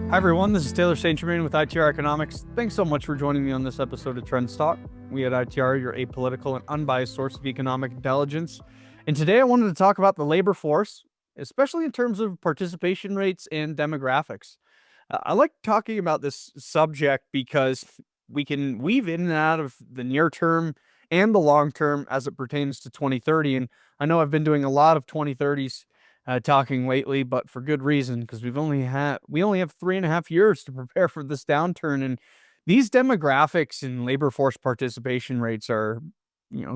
Hi, everyone. This is Taylor St. Germain with ITR Economics. Thanks so much for joining me on this episode of TrendsTalk. We at ITR, your apolitical and unbiased source of economic intelligence. And today I wanted to talk about the labor force, especially in terms of participation rates and demographics. I like talking about this subject because we can weave in and out of the near term and the long term as it pertains to 2030. And I know I've been doing a lot of 2030s talking lately, but for good reason, because we only have 3.5 years to prepare for this downturn. And these demographics and labor force participation rates are,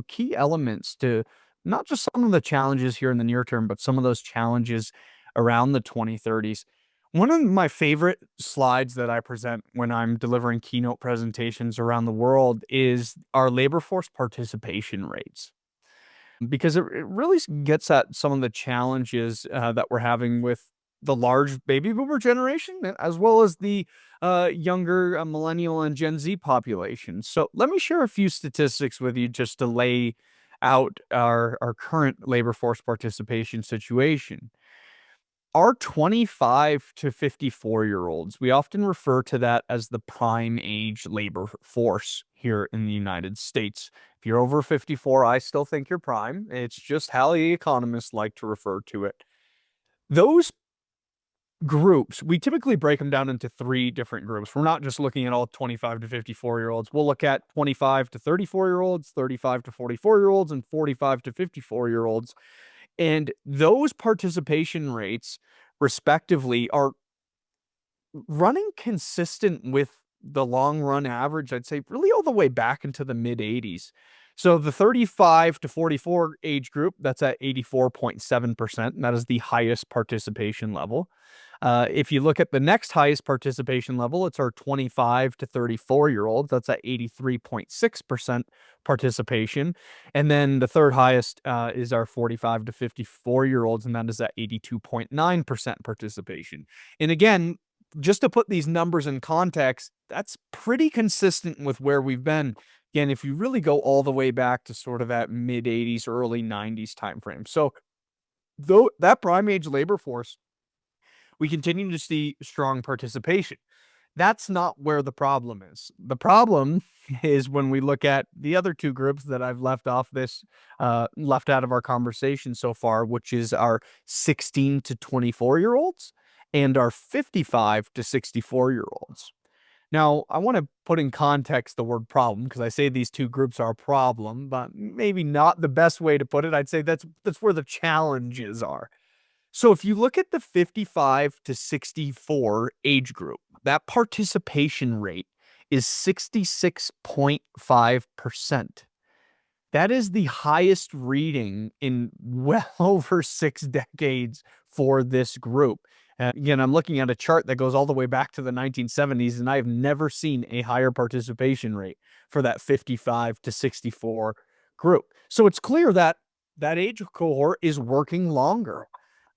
key elements to not just some of the challenges here in the near term, but some of those challenges around the 2030s. One of my favorite slides that I present when I'm delivering keynote presentations around the world is our labor force participation rates, because it really gets at some of the challenges that we're having with the large baby boomer generation, as well as the younger millennial and Gen Z population. So let me share a few statistics with you just to lay out our current labor force participation situation. Our 25 to 54-year-olds, we often refer to that as the prime age labor force here in the United States. If you're over 54, I still think you're prime. It's just how the economists like to refer to it. Those groups, we typically break them down into three different groups. We're not just looking at all 25 to 54-year-olds. We'll look at 25 to 34-year-olds, 35 to 44-year-olds, and 45 to 54-year-olds. And those participation rates, respectively, are running consistent with the long run average, I'd say, really all the way back into the mid 80s. So the 35 to 44 age group, that's at 84.7%. And that is the highest participation level. If you look at the next highest participation level, it's our 25 to 34-year-olds. That's at 83.6% participation. And then the third highest is our 45 to 54-year-olds, and that is at 82.9% participation. And again, just to put these numbers in context, that's pretty consistent with where we've been. Again, if you really go all the way back to sort of that mid 80s, early 90s timeframe. So though that prime age labor force, we continue to see strong participation. That's not where the problem is. The problem is when we look at the other two groups that I've left out of our conversation so far, which is our 16 to 24-year-olds and our 55 to 64-year-olds. Now, I want to put in context the word problem, because I say these two groups are a problem, but maybe not the best way to put it. I'd say that's where the challenges are. So if you look at the 55 to 64 age group, that participation rate is 66.5%. That is the highest reading in well over 6 decades for this group. Again, I'm looking at a chart that goes all the way back to the 1970s, and I've never seen a higher participation rate for that 55 to 64 group. So it's clear that that age cohort is working longer.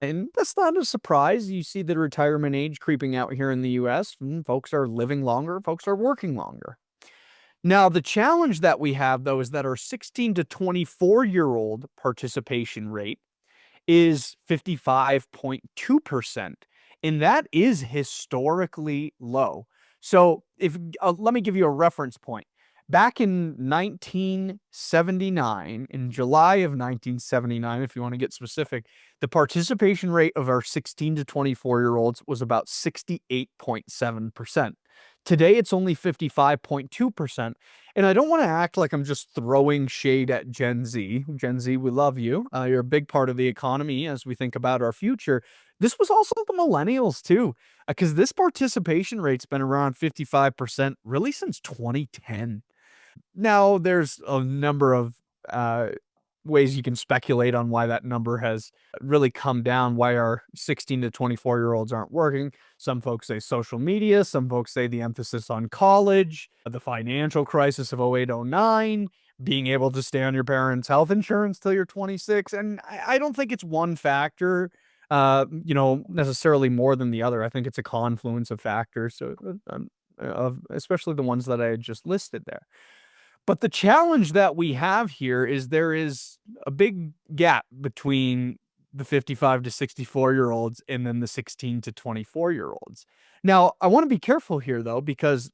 And that's not a surprise. You see the retirement age creeping out here in the US. Folks are living longer, folks are working longer. Now, the challenge that we have, though, is that our 16 to 24-year-old participation rate is 55.2%. And that is historically low. So if let me give you a reference point. Back in 1979, in July of 1979, if you want to get specific, the participation rate of our 16 to 24-year-olds was about 68.7%. Today, it's only 55.2%. And I don't want to act like I'm just throwing shade at Gen Z. Gen Z, we love you. You're a big part of the economy as we think about our future. This was also the millennials, too, because this participation rate's been around 55% really since 2010. Now, there's a number of ways you can speculate on why that number has really come down, why our 16 to 24-year-olds aren't working. Some folks say social media. Some folks say the emphasis on college, the financial crisis of 08-09, being able to stay on your parents' health insurance till you're 26. And I don't think it's one factor, necessarily more than the other. I think it's a confluence of factors, so especially the ones that I had just listed there. But the challenge that we have here is there is a big gap between the 55 to 64-year-olds and then the 16 to 24-year-olds. Now, I want to be careful here, though, because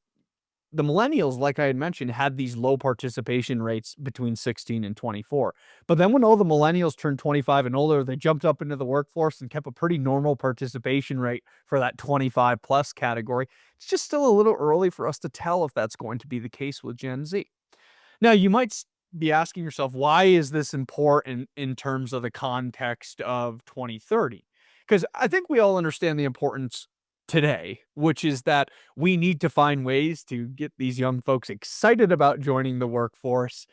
the millennials, like I had mentioned, had these low participation rates between 16 and 24. But then when all the millennials turned 25 and older, they jumped up into the workforce and kept a pretty normal participation rate for that 25 plus category. It's just still a little early for us to tell if that's going to be the case with Gen Z. Now, you might be asking yourself, why is this important in terms of the context of 2030? Because I think we all understand the importance today, which is that we need to find ways to get these young folks excited about joining the workforce.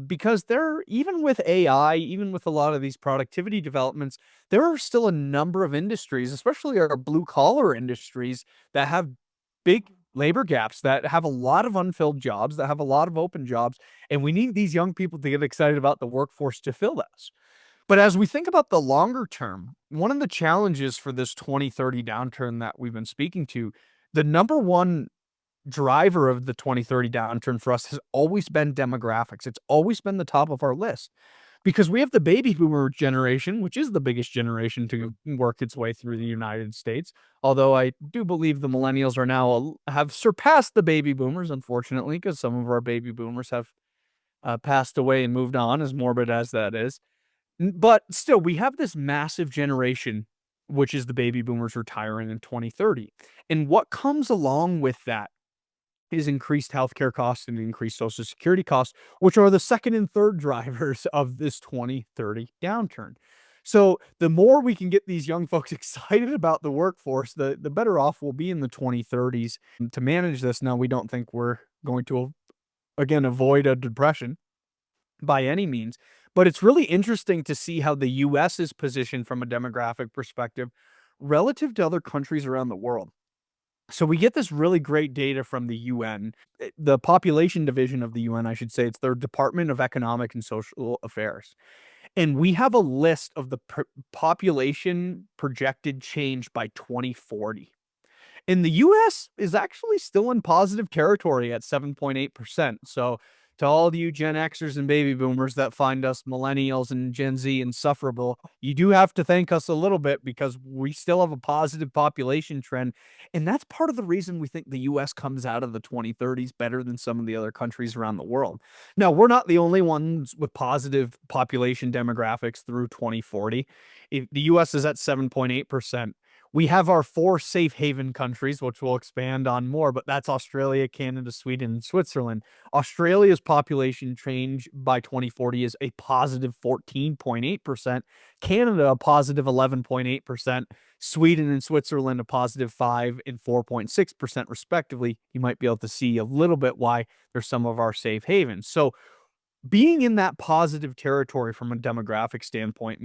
Because even with AI, even with a lot of these productivity developments, there are still a number of industries, especially our blue collar industries, that have big labor gaps, that have a lot of unfilled jobs, that have a lot of open jobs, and we need these young people to get excited about the workforce to fill those. But as we think about the longer term, one of the challenges for this 2030 downturn that we've been speaking to, the number one driver of the 2030 downturn for us has always been demographics. It's always been the top of our list because we have the baby boomer generation, which is the biggest generation to work its way through the United States. Although I do believe the millennials are now have surpassed the baby boomers, unfortunately, because some of our baby boomers have passed away and moved on, as morbid as that is. But still, we have this massive generation, which is the baby boomers retiring in 2030. And what comes along with that is increased healthcare costs and increased social security costs, which are the second and third drivers of this 2030 downturn. So the more we can get these young folks excited about the workforce, the better off we'll be in the 2030s to manage this. Now, we don't think we're going to, again, avoid a depression by any means, but it's really interesting to see how the US is positioned from a demographic perspective relative to other countries around the world. So we get this really great data from the UN, the population division of the UN, I should say. It's their Department of Economic and Social Affairs. And we have a list of the population projected change by 2040. And the US is actually still in positive territory at 7.8%. So to all of you Gen Xers and baby boomers that find us millennials and Gen Z insufferable, you do have to thank us a little bit because we still have a positive population trend. And that's part of the reason we think the US comes out of the 2030s better than some of the other countries around the world. Now, we're not the only ones with positive population demographics through 2040. If the US is at 7.8%. We have our 4 safe haven countries, which we'll expand on more, but that's Australia, Canada, Sweden, and Switzerland. Australia's population change by 2040 is a positive 14.8%, Canada a positive 11.8%, Sweden and Switzerland a positive 5 and 4.6% respectively. You might be able to see a little bit why there's some of our safe havens. So being in that positive territory from a demographic standpoint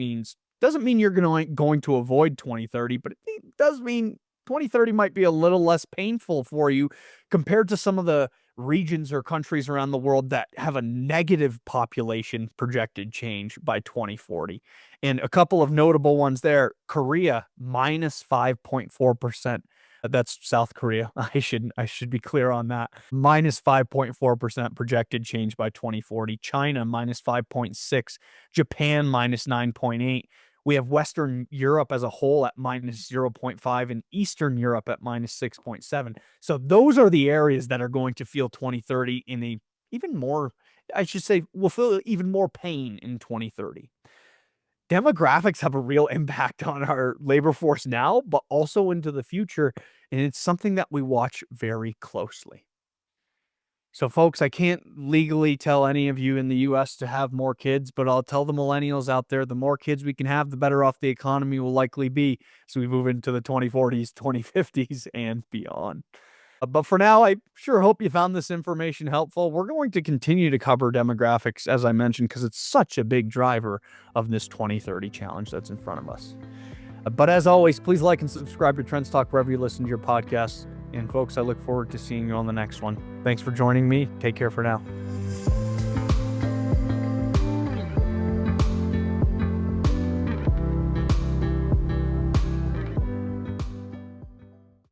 doesn't mean you're going to avoid 2030, but it does mean 2030 might be a little less painful for you compared to some of the regions or countries around the world that have a negative population projected change by 2040. And a couple of notable ones there: Korea, minus 5.4%. That's South Korea. I should be clear on that. Minus 5.4% projected change by 2040. China, minus 5.6. Japan, minus 9.8. We have Western Europe as a whole at minus 0.5 and Eastern Europe at minus 6.7. So those are the areas that are going to feel 2030 in a even more, I should say, will feel even more pain in 2030. Demographics have a real impact on our labor force now, but also into the future. And it's something that we watch very closely. So, folks, I can't legally tell any of you in the US to have more kids, but I'll tell the millennials out there, the more kids we can have, the better off the economy will likely be as we move into the 2040s, 2050s, and beyond. But for now, I sure hope you found this information helpful. We're going to continue to cover demographics, as I mentioned, because it's such a big driver of this 2030 challenge that's in front of us. But as always, please like and subscribe to TrendsTalk wherever you listen to your podcasts. And folks, I look forward to seeing you on the next one. Thanks for joining me. Take care for now.